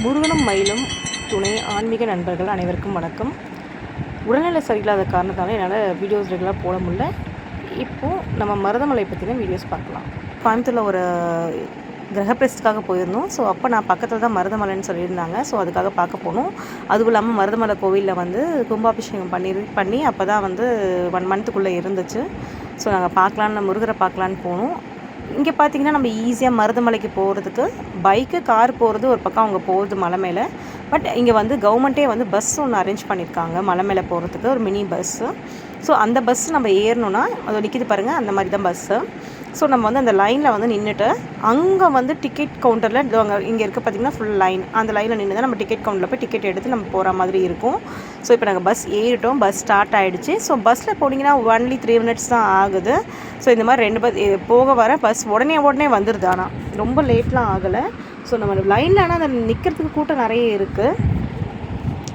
முருகனும் மயிலும் துணை ஆன்மீக நண்பர்கள் அனைவருக்கும் வணக்கம். உடல்நிலை சரியில்லாத காரணத்தால் என்னால் வீடியோஸ் ரெகுலராக போட முடியல. இப்போது நம்ம மருதமலை பற்றின வீடியோஸ் பார்க்கலாம். கோயம்புத்தூரில் ஒரு கிரகப்பிரவேசத்துக்காக போயிருந்தோம். ஸோ அப்போ நான் பக்கத்தில் தான் மருதமலைன்னு சொல்லியிருந்தாங்க. ஸோ அதுக்காக பார்க்க போனோம். அதுவும் இல்லாமல் மருதமலை கோவிலில் வந்து கும்பாபிஷேகம் பண்ணி அப்போ தான் வந்து 1 மந்த்துக்குள்ளே இருந்துச்சு. ஸோ நாங்கள் பார்க்கலான்னு முருகரை பார்க்கலான்னு போனோம். இங்கே பார்த்தீங்கன்னா நம்ம ஈஸியாக மருதமலைக்கு போகிறதுக்கு பைக்கு கார் போகிறது ஒரு பக்கம் அவங்க போகிறது மலை மேலே. பட் இங்கே வந்து கவர்மெண்ட்டே வந்து பஸ் ஒன்று அரேஞ்ச் பண்ணியிருக்காங்க மலை மேலே போகிறதுக்கு, ஒரு மினி பஸ்ஸு. ஸோ அந்த பஸ் நம்ம ஏறணுன்னா அது நிற்கிது பாருங்கள், அந்த மாதிரி தான் பஸ்ஸு. ஸோ நம்ம வந்து அந்த லைனில் வந்து நின்றுட்டு அங்கே வந்து டிக்கெட் கவுண்டரில் இங்கே இருக்க பார்த்திங்கன்னா ஃபுல் லைன், அந்த லைனில் நின்று தான் நம்ம டிக்கெட் கவுண்டரில் போய் டிக்கெட் எடுத்து நம்ம போகிற மாதிரி இருக்கும். ஸோ இப்போ நாங்கள் பஸ் ஏறிட்டோம், பஸ் ஸ்டார்ட் ஆகிடுச்சு. ஸோ பஸ்ஸில் போனீங்கன்னா ஒன்லி 3 minutes தான் ஆகுது. ஸோ இந்த மாதிரி 2 பஸ் போக வர பஸ் உடனே வந்துடுது. ஆனால் ரொம்ப லேட்லாம் ஆகலை. ஸோ நம்ம லைனில் ஆனால் அந்த நிற்கிறதுக்கு கூட்டம் நிறைய இருக்குது.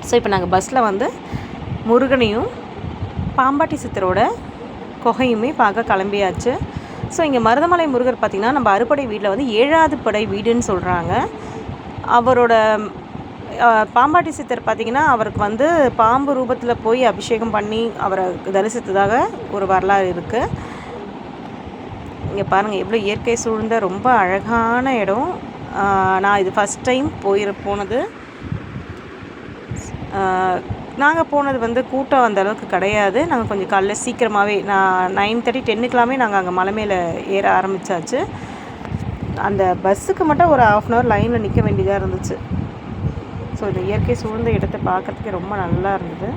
ஸோ இப்போ நாங்கள் பஸ்ஸில் வந்து முருகனையும் பாம்பாட்டி சித்தரோட குகையுமே பார்க்க கிளம்பியாச்சு. ஸோ இங்கே மருதமலை முருகர் பார்த்திங்கன்னா நம்ம அறுபடை வீட்டில் வந்து 7வது படை வீடுன்னு சொல்கிறாங்க. அவரோட பாம்பாட்டி சித்தர் பார்த்திங்கன்னா அவருக்கு வந்து பாம்பு ரூபத்தில் போய் அபிஷேகம் பண்ணி அவரை தரிசித்ததாக ஒரு வரலாறு இருக்குது. இங்கே பாருங்கள் எவ்வளோ இயற்கை சூழ்ந்த ரொம்ப அழகான இடம். நான் இது ஃபஸ்ட் டைம் போனது. நாங்கள் போனது வந்து கூட்டம் அந்த அளவுக்கு கிடையாது. நாங்கள் கொஞ்சம் காலைல சீக்கிரமாகவே 9:30 10க்கெல்லாமே நாங்கள் அங்கே மலை மேலே ஏற ஆரம்பித்தாச்சு. அந்த பஸ்ஸுக்கு மட்டும் ஒரு 1/2 hour லைனில் நிற்க வேண்டியதாக இருந்துச்சு. ஸோ இந்த இயற்கை சூழ்ந்த இடத்தை பார்க்குறதுக்கே ரொம்ப நல்லா இருந்தது.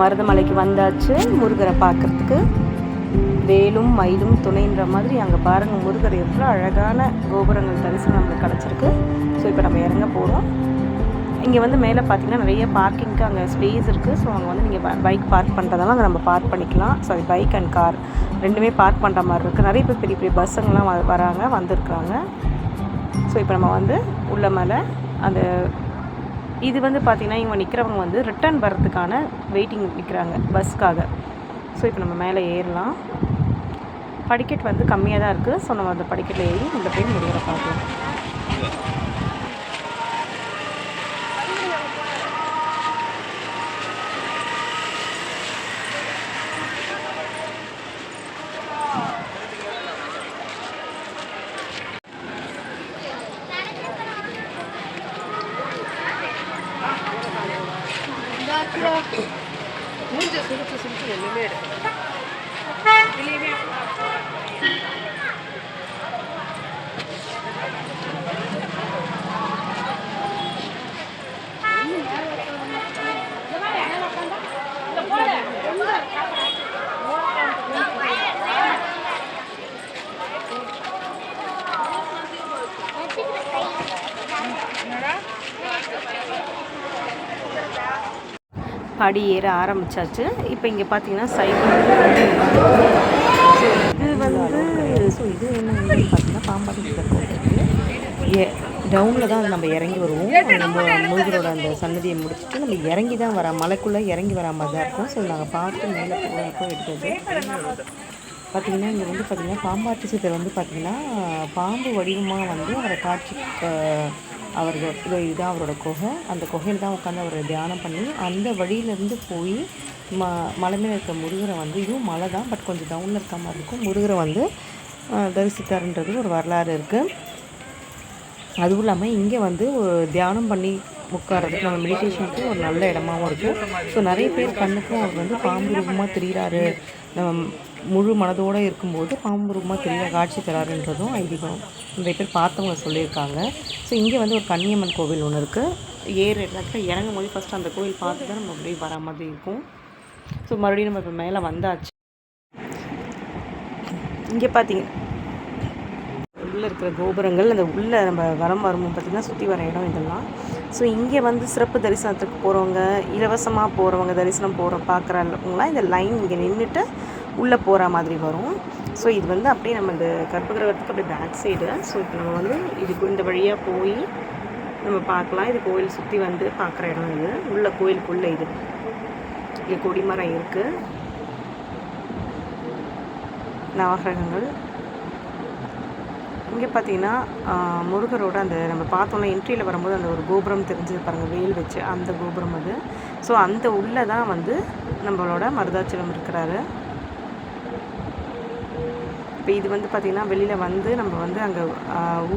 மருதமலைக்கு வந்தாச்சு முருகரை பார்க்குறதுக்கு. வேலும் மயிலும் துணைன்ற மாதிரி அங்கே பாருங்கள் முருகர் எவ்வளோ அழகான கோபுரங்கள் தரிசனம் நம்மளுக்கு கிடச்சிருக்கு. ஸோ இப்போ நம்ம இறங்க போகிறோம். இங்கே வந்து மேலே பார்த்திங்கன்னா நிறைய பார்க்கிங்க்கு அங்கே ஸ்பேஸ் இருக்குது. ஸோ அங்கே வந்து நீங்கள் பைக் பார்க் பண்ணுறதால அங்கே நம்ம பார்க் பண்ணிக்கலாம். சாரி, பைக் அண்ட் கார் ரெண்டுமே பார்க் பண்ணுற மாதிரி இருக்குது. நிறைய பேர் பெரிய பெரிய பஸ்ஸுங்கெலாம் வந்திருக்காங்க. ஸோ இப்போ நம்ம வந்து உள்ள மேலே அந்த இது வந்து பார்த்திங்கன்னா இவங்க நிற்கிறவங்க வந்து ரிட்டர்ன் வர்றதுக்கான வெயிட்டிங் நிற்கிறாங்க பஸ்ஸுக்காக. ஸோ இப்போ நம்ம மேலே ஏறலாம். படிக்கட் வந்து கம்மியாக தான் இருக்குது. ஸோ நம்ம அந்த படிக்கட்டில் ஏறி உள்ள போய் முருகரை பார்க்கலாம். மூஞ்ச சுருச்சு சுருச்சு ஒன்றுமே எடுக்கல. படி ஏற ஆரம்பித்தாச்சு. இப்போ இங்கே பார்த்தீங்கன்னா சைக்கிள் இது வந்து இது என்ன பார்த்தீங்கன்னா பாம்பாட்டி கோட்டைக்கு டவுனில் தான் நம்ம இறங்கி வருவோம். நம்ம முருகரோட அந்த சன்னதியை முடிச்சுட்டு நம்ம இறங்கி தான் மலைக்குள்ளே இறங்கி வரா மாதிரி தான் இருக்கும். ஸோ நாங்கள் பார்த்து மேலே போகிறப்போ எடுத்தது பார்த்திங்கன்னா இங்கே வந்து பார்த்திங்கன்னா பாம்பாட்டி சித்தர் வந்து பார்த்திங்கன்னா பாம்பு வடிவமாக வந்து அவரை காட்சி இதுதான் அவரோட குகை. அந்த குகையில் தான் உட்காந்து அவர் தியானம் பண்ணி அந்த வழியிலேருந்து போய் மலை மேலே இருக்க முருகரை வந்து இதுவும் மலை தான், பட் கொஞ்சம் டவுனில் இருக்க மாதிரி இருக்கும். முருகரை வந்து தரிசித்தாருன்றது ஒரு வரலாறு இருக்குது. அதுவும் இல்லாமல் இங்கே வந்து ஒரு தியானம் பண்ணி உட்காரதுக்கு நம்ம மெடிடேஷனுக்கு ஒரு நல்ல இடமாவும் இருக்குது. ஸோ நிறைய பேர் கண்ணுக்கும் அவர் வந்து பாம்பு ரூபமாக தெரிகிறாரு, முழு மனதோடு இருக்கும்போது பாம்பு ரூபமாக தெரிய காட்சி தராருன்றதும் ஐதீகம் நிறைய பேர் பார்த்தவங்க சொல்லியிருக்காங்க. ஸோ இங்கே வந்து ஒரு கன்னியம்மன் கோவில் ஒன்று இருக்குது. இடத்துல இறங்கும் போது ஃபஸ்ட்டு அந்த கோவில் பார்த்து தான் நம்ம அப்படியே வர மாதிரி இருக்கும். ஸோ மறுபடியும் நம்ம இப்போ மேலே வந்தாச்சு. இங்கே பார்த்தீங்க உள்ளே இருக்கிற கோபுரங்கள், அந்த உள்ளே நம்ம வரும்போது பார்த்திங்கன்னா சுற்றி வர இடம் இதெல்லாம். ஸோ இங்கே வந்து சிறப்பு தரிசனத்துக்கு போகிறவங்க, இலவசமாக போகிறவங்க, தரிசனம் பார்க்குறவங்களாம் இந்த லைன் இங்கே நின்றுட்டு உள்ளே போகிற மாதிரி வரும். ஸோ இது வந்து அப்படியே நம்ம இந்த கர்ப்பகிரகத்துக்கு அப்படியே பேக் சைடு. ஸோ இப்போ நம்ம வந்து இதுக்கு இந்த வழியாக போய் நம்ம பார்க்கலாம். இது கோயில் சுற்றி வந்து பார்க்குற இடம் இது. உள்ள கோயிலுக்குள்ளே இது இங்கே கொடிமரம் இருக்குது, நவகிரகங்கள். இங்கே பார்த்தீங்கன்னா முருகரோட அந்த நம்ம பார்த்தோன்னா என்ட்ரியில் வரும்போது அந்த ஒரு கோபுரம் தெரிஞ்சது பாருங்கள், வேல் வச்சு அந்த கோபுரம் அது. ஸோ அந்த உள்ளே தான் வந்து நம்மளோட மருதாச்சலம் இருக்கிறாரு. இப்போ இது வந்து பார்த்திங்கன்னா வெளியில் வந்து நம்ம வந்து அங்கே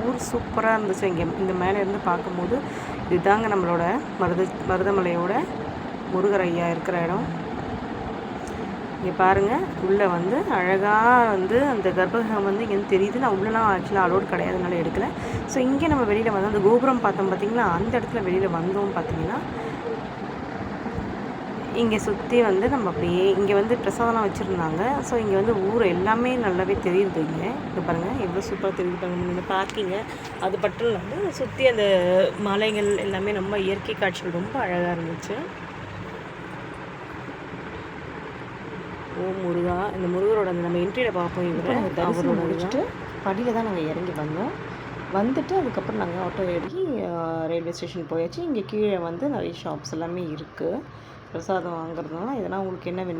ஊர் சூப்பராக இருந்துச்சு. இங்கே இந்த மேலே இருந்து பார்க்கும்போது இதுதாங்க நம்மளோட மருதமலையோட முருகர் ஐயா இருக்கிற இடம். இங்கே பாருங்கள், உள்ளே வந்து அழகாக வந்து அந்த கர்ப்பகிரகம் வந்து இங்கேருந்து தெரியுது. நான் உள்ளலாம் ஆக்சுவலாக அலோடு கிடையாதுனால எடுக்கலை. ஸோ இங்கே நம்ம வெளியில் வந்து அந்த கோபுரம் பார்த்தோம் பார்த்திங்களா, அந்த இடத்துல வெளியில் வந்தோம் பார்த்திங்கன்னா இங்கே சுற்றி வந்து நம்ம அப்படியே இங்கே வந்து பிரசாதம்லாம் வச்சுருந்தாங்க. ஸோ இங்கே வந்து ஊர் எல்லாமே நல்லாவே தெரியுது. இங்கே பாருங்கள் எவ்வளோ சூப்பராக தெரியுது பாருங்கள். இந்த பார்க்கிங்க அது மட்டும் இல்லாமல் சுற்றி அந்த மலைகள் எல்லாமே ரொம்ப இயற்கை காட்சிகள் ரொம்ப அழகாக இருந்துச்சு. ஓ முருகா, இந்த முருகரோட அந்த நம்ம என்ட்ரியில் பார்ப்போம். இவர் அவரோட முடிச்சுட்டு படியில் தான் நாங்கள் இறங்கி வந்தோம். வந்துட்டு அதுக்கப்புறம் நாங்கள் ஆட்டோ ஏறி ரயில்வே ஸ்டேஷன் போயாச்சு. இங்கே கீழே வந்து நிறைய ஷாப்ஸ் எல்லாமே இருக்குது. பிரசாதம் வாங்குறதுனால இதெல்லாம் உங்களுக்கு என்ன வேணும்